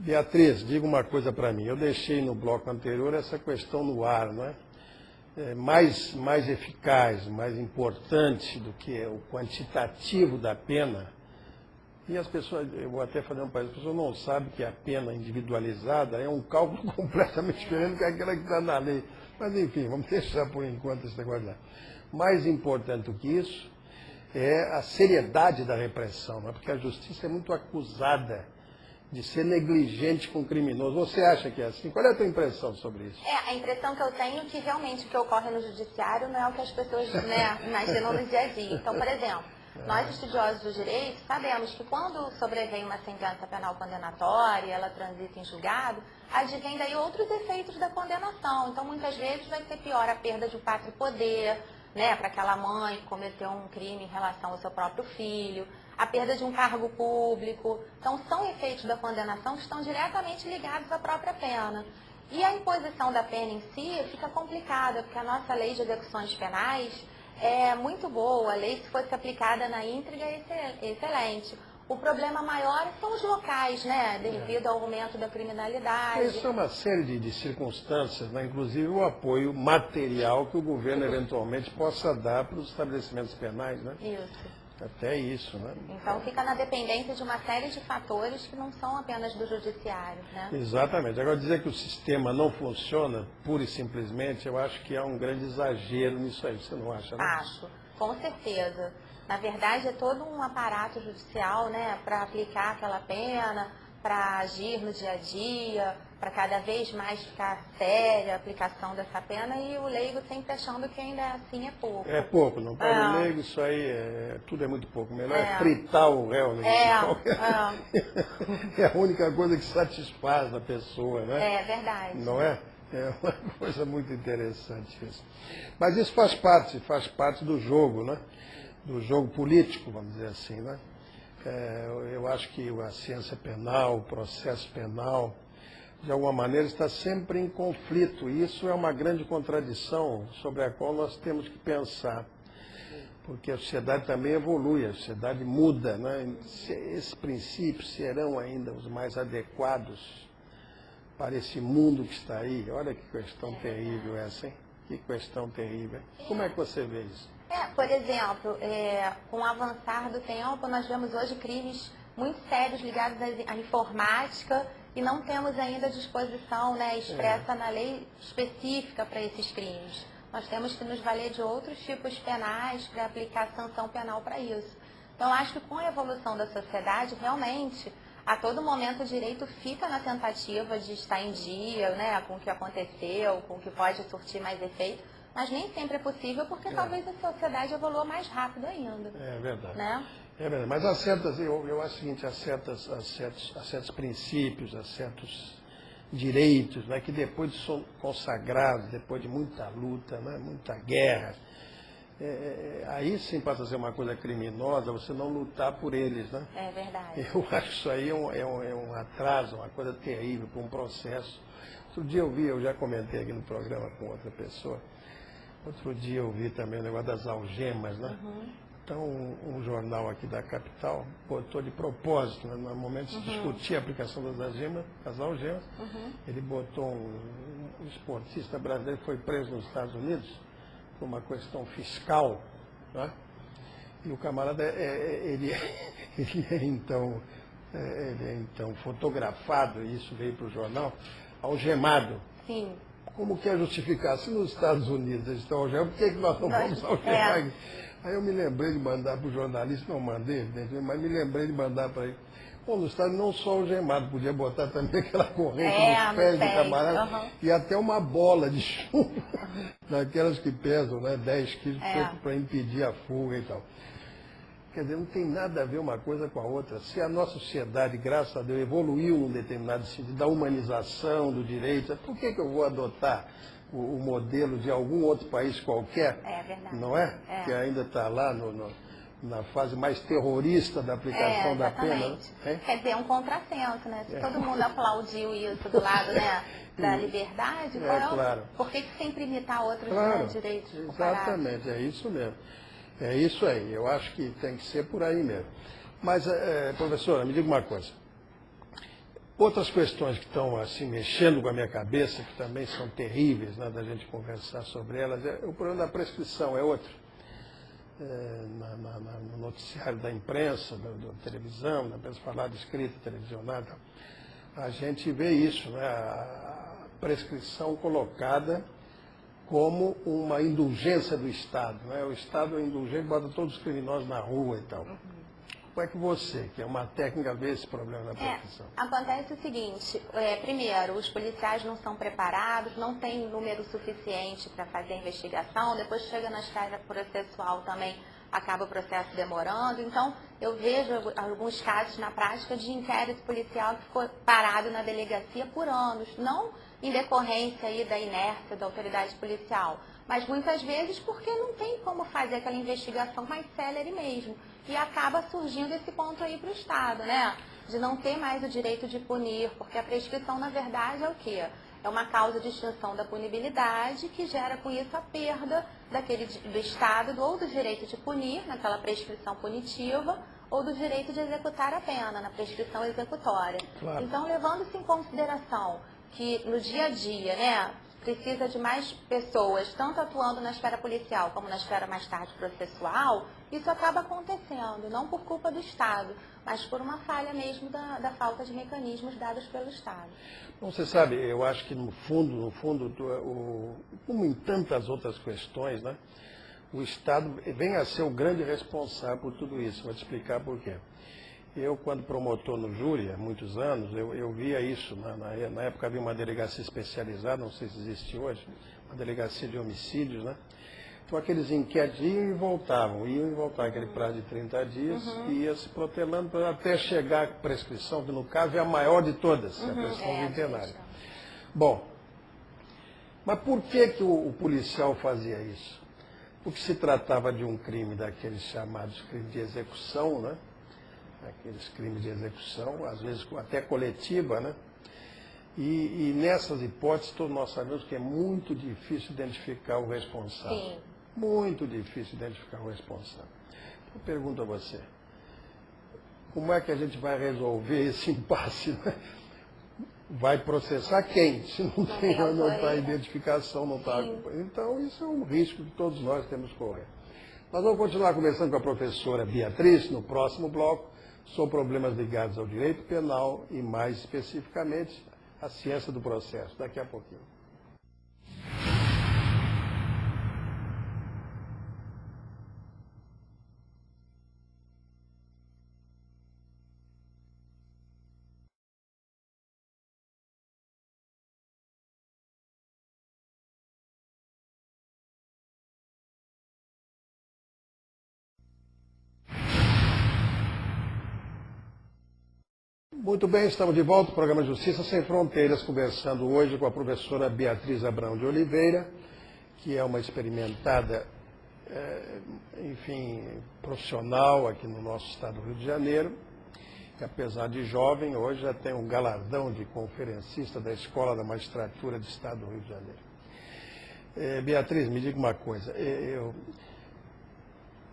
Beatriz, diga uma coisa para mim. Eu deixei no bloco anterior essa questão no ar, não é? Mais eficaz, mais importante do que o quantitativo da pena. E as pessoas, eu vou até fazer um parênteses, as pessoas não sabem que a pena individualizada é um cálculo completamente diferente do que aquela que está na lei. Mas enfim, vamos deixar por enquanto esse negócio lá. Mais importante do que isso é a seriedade da repressão, né? Porque a justiça é muito acusada de ser negligente com o criminoso. Você acha que é assim? Qual é a tua impressão sobre isso? A impressão que eu tenho é que realmente o que ocorre no judiciário não é o que as pessoas, né, imaginam no dia a dia. Então, por exemplo, nós estudiosos do direito sabemos que quando sobrevém uma sentença penal condenatória, ela transita em julgado, advém daí outros efeitos da condenação. Então, muitas vezes vai ser pior a perda de um pátrio poder, né, para aquela mãe que cometeu um crime em relação ao seu próprio filho, a perda de um cargo público. Então, são efeitos da condenação que estão diretamente ligados à própria pena. E a imposição da pena em si fica complicada, porque a nossa lei de execuções penais é muito boa. A lei, se fosse aplicada na íntegra, é excelente. O problema maior são os locais, né, devido ao aumento da criminalidade. Isso é uma série de circunstâncias, né? Inclusive o apoio material que o governo eventualmente possa dar para os estabelecimentos penais, né? Isso. Até isso, né? Então fica na dependência de uma série de fatores que não são apenas do judiciário, né? Exatamente. Agora, dizer que o sistema não funciona, pura e simplesmente, eu acho que há um grande exagero nisso aí. Você não acha, né? Acho, com certeza. Na verdade, é todo um aparato judicial, né, para aplicar aquela pena, para agir no dia a dia, para cada vez mais ficar séria a aplicação dessa pena, e o leigo sempre achando que ainda assim é pouco. É pouco, não para o leigo isso aí, tudo é muito pouco. Melhor é fritar o réu. Né? É a única coisa que satisfaz a pessoa, né? É verdade. Não é? É uma coisa muito interessante isso. Mas isso faz parte do jogo, né? Do jogo político, vamos dizer assim, né? Eu acho que a ciência penal, o processo penal, de alguma maneira está sempre em conflito. E isso é uma grande contradição sobre a qual nós temos que pensar. Porque a sociedade também evolui, a sociedade muda, né? Esses princípios serão ainda os mais adequados para esse mundo que está aí. Olha que questão terrível essa, hein? Que questão terrível. Como é que você vê isso? Por exemplo, com o avançar do tempo, nós vemos hoje crimes muito sérios ligados à informática e não temos ainda disposição, né, expressa na lei específica para esses crimes. Nós temos que nos valer de outros tipos penais para aplicar sanção penal para isso. Então, acho que com a evolução da sociedade, realmente, a todo momento o direito fica na tentativa de estar em dia, né, com o que aconteceu, com o que pode surtir mais efeito, mas nem sempre é possível porque talvez a sociedade evolua mais rápido ainda. É verdade. Né? É verdade. Mas há certas, eu acho o seguinte, há certos princípios, há certos direitos, né, que depois de ser consagrados, depois de muita luta, né, muita guerra, aí sim passa a ser uma coisa criminosa você não lutar por eles, né? É verdade. Eu acho isso aí um atraso, uma coisa terrível para um processo. Outro dia eu já comentei aqui no programa com outra pessoa, outro dia eu vi também o negócio das algemas, né? Então, um jornal aqui da capital botou de propósito, né, no momento de se discutir a aplicação das algemas, ele botou um esportista brasileiro que foi preso nos Estados Unidos por uma questão fiscal, né? E o camarada, ele é então fotografado, e isso veio para o jornal, algemado. Sim. Como que é justificar? Se nos Estados Unidos eles estão algemados, por que nós não vamos algemar aqui? Aí eu me lembrei de mandar para o jornalista, não mandei, evidentemente, mas me lembrei de mandar para ele. Bom, no Estado não só algemado, podia botar também aquela corrente nos pés do camarada e até uma bola de chumbo, daquelas que pesam, né, 10 quilos, para impedir a fuga e tal. Quer dizer, não tem nada a ver uma coisa com a outra. Se a nossa sociedade, graças a Deus, evoluiu num determinado sentido, da humanização, do direito, por que eu vou adotar o modelo de algum outro país qualquer? É verdade. Não é? Que ainda está lá na fase mais terrorista da aplicação da pena. Quer dizer, é um contrassenso, né? Se todo mundo aplaudiu isso do lado, né, da liberdade, claro. Por que sempre imitar outros direitos? Exatamente, é isso mesmo. É isso aí, eu acho que tem que ser por aí mesmo. Mas, professora, me diga uma coisa. Outras questões que estão assim mexendo com a minha cabeça, que também são terríveis, né, da gente conversar sobre elas, o problema da prescrição é outro. No noticiário da imprensa, da televisão, da imprensa falada, escrita, televisionada, a gente vê isso, né, a prescrição colocada como uma indulgência do Estado. Né? O Estado é indulgente, bota todos os criminosos na rua e tal. Como é que você, que é uma técnica, vê esse problema da prescrição? Acontece o seguinte, primeiro, os policiais não são preparados, não têm número suficiente para fazer a investigação, depois chega na esfera processual também, acaba o processo demorando. Então, eu vejo alguns casos na prática de inquérito policial que ficou parado na delegacia por anos, não em decorrência aí da inércia da autoridade policial, mas muitas vezes porque não tem como fazer aquela investigação mais célere mesmo. E acaba surgindo esse ponto aí para o Estado, né? De não ter mais o direito de punir, porque a prescrição, na verdade, é o quê? É uma causa de extinção da punibilidade que gera com isso a perda do Estado ou do direito de punir, naquela prescrição punitiva, ou do direito de executar a pena, na prescrição executória. Claro. Então, levando-se em consideração que no dia a dia, né, precisa de mais pessoas, tanto atuando na esfera policial como na esfera mais tarde processual, isso acaba acontecendo, não por culpa do Estado, mas por uma falha mesmo da falta de mecanismos dados pelo Estado. Bom, você sabe, eu acho que no fundo, como em tantas outras questões, né, o Estado vem a ser o grande responsável por tudo isso. Vou te explicar por quê. Eu, quando promotor no júri, há muitos anos, eu via isso. Na época havia uma delegacia especializada, não sei se existe hoje, uma delegacia de homicídios, né? Então aqueles inquéritos iam e voltavam, aquele prazo de 30 dias, e ia se protelando até chegar à prescrição, que no caso é a maior de todas, a prescrição vintenária. Bom, mas por que o policial fazia isso? Porque se tratava de um crime daqueles chamados crimes de execução, né? Aqueles crimes de execução, às vezes até coletiva, né? E nessas hipóteses, todos nós sabemos que é muito difícil identificar o responsável. Sim. Muito difícil identificar o responsável. Eu pergunto a você, como é que a gente vai resolver esse impasse, né? Vai processar quem? Se não tem a identificação, não está. Então, isso é um risco que todos nós temos que correr. Nós vamos continuar conversando com a professora Beatriz no próximo bloco sobre problemas ligados ao direito penal e, mais especificamente, a ciência do processo. Daqui a pouquinho. Muito bem, estamos de volta ao programa Justiça Sem Fronteiras, conversando hoje com a professora Beatriz Abrão de Oliveira, que é uma experimentada, profissional aqui no nosso estado do Rio de Janeiro, que apesar de jovem, hoje já tem um galardão de conferencista da Escola da Magistratura do Estado do Rio de Janeiro. Beatriz, me diga uma coisa,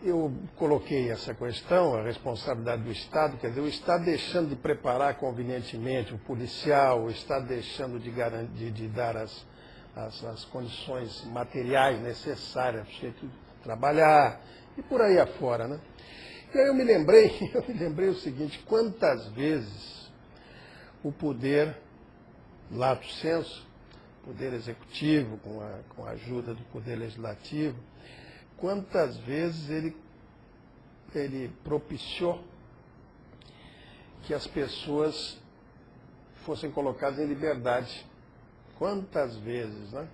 eu coloquei essa questão, a responsabilidade do Estado, quer dizer, o Estado deixando de preparar convenientemente o policial, o Estado deixando de dar as condições materiais necessárias para o sujeito trabalhar, e por aí afora, né? E aí eu me lembrei o seguinte, quantas vezes o poder, lato sensu, poder executivo, com a ajuda do poder legislativo, quantas vezes ele propiciou que as pessoas fossem colocadas em liberdade. Quantas vezes, né?